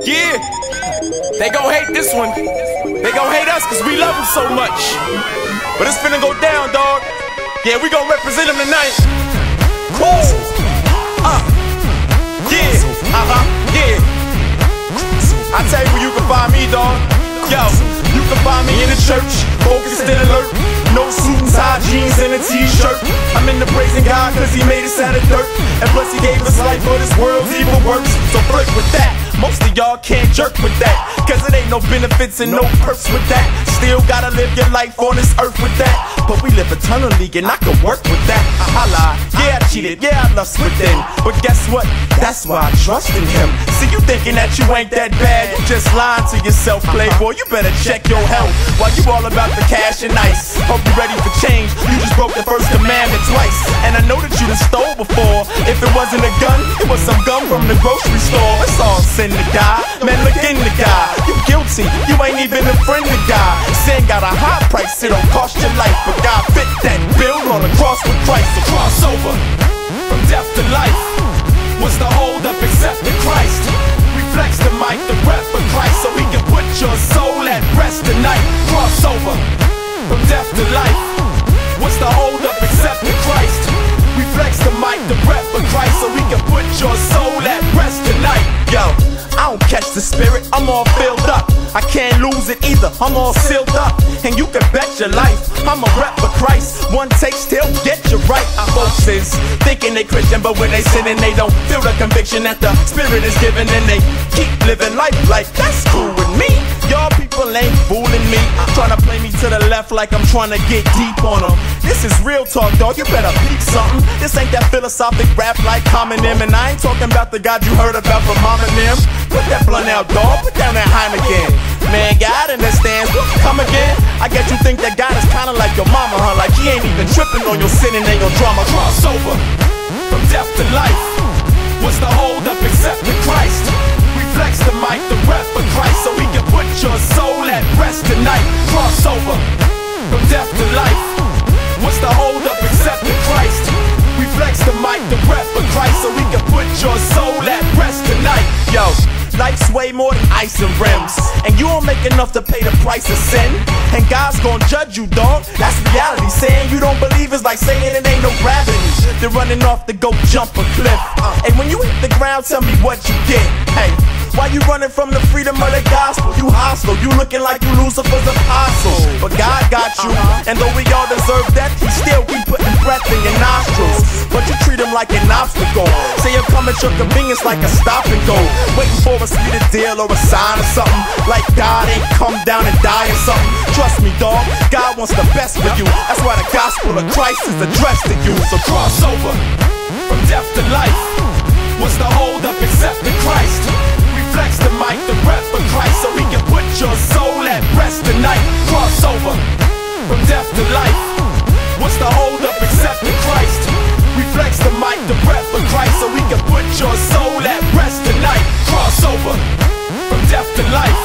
Yeah, they gon' hate this one. They gon' hate us cause we love them so much. But it's finna go down, dog. Yeah, we gon' represent them tonight. Cool. Yeah, yeah. I tell you where you can find me, dog. Yo, you can find me in the church, focused and alert. No suits, high jeans, and a t-shirt. I'm in the praising God cause he made us out of dirt. And plus he gave us life for this world's evil works. So flirt with that. Most of y'all can't jerk with that, cause it ain't no benefits and no perks with that. Still gotta live your life on this earth with that. But we live eternally and I can work with that. I lied, yeah I cheated, yeah I lust within. But guess what? That's why I trust in him. See you thinking that you ain't that bad, you just lying to yourself, playboy. You better check your health while you all about the cash and ice. Hope you ready for change, you just broke the first commandment twice. And I know that you done stole before. If it wasn't a gun, it was some gum from the grocery store. It's all sin to die, man look in the guy. You guilty, you ain't even a friend to God. Sin got a high price, it don't cost your life. But God fit that bill on the cross with Christ. So cross over from death to life. What's the hold up except in Christ? We flex the mic, the rep for Christ, so we can put your soul at rest tonight. Cross over from death to life. What's the hold up except in Christ? We flex the mic, the rep for Christ, so we can put your soul at rest tonight. Yo, I don't catch the spirit, I'm all filled up. I can't lose it either, I'm all sealed up. And you can bet your life, I'm a rep for Christ. One take still get you right. Folks is thinking they Christian, but when they sin and they don't feel the conviction that the spirit is given, and they keep living life like that's cool with me. Y'all people ain't fooling me, trying to play me to the left like I'm trying to get deep on them. This is real talk, dog, you better peep something. This ain't that philosophic rap like Eminem. And I ain't talking about the God you heard about from Mom and them. Put that blunt out, dog, put down that Heineken. Man, God understands, come again. I guess you think that God is kinda like your mama, huh? Like he ain't even tripping on your sin and ain't your drama. Cross over from death to life. What's the hold up except in Christ? We flex the mic, the rep for Christ, so we can put your soul at rest tonight. Cross over from death to life. What's the hold up except in Christ? We flex the mic, the rep for Christ, so we can put your soul at rest tonight. Yo, life's way more than ice and rims, and you don't make enough to pay the price of sin. And God's gonna judge you, dog, that's reality. Saying you don't believe is like saying it ain't no gravity. They're running off to go jump a cliff, and when you hit the ground, tell me what you get. Hey, why you running from the freedom of the gospel? You hostile, you looking like you Lucifer's apostle. But God got you, and though we all deserve death, he still keep putting breath in your nostrils. But you treat him like an obstacle. Say you come at your convenience like a stop and go, waiting for a sweet deal or a sign or something. Like God ain't come down and die or something. Trust me, dog, God wants the best for you. That's why the gospel of Christ is addressed to you. So cross over from death to life. What's the hold up except in Christ? We flex the mic, the rep for Christ, so we can put your soul at rest tonight. Cross over from death to life. What's the hold up except in Christ? We flex the mic, the rep for Christ, so we can put your soul at rest tonight. Cross over from death to life.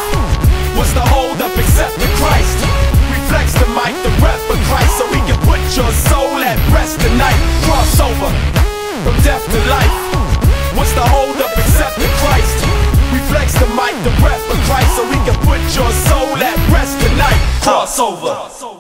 What's the hold up except in Christ? We flex the mic, the rep for Christ, so we can put your soul at rest tonight. Cross over from death to life. What's the hold up except in Christ? We flex the mic, the rep for Christ, so we can put your soul at rest tonight. Cross over.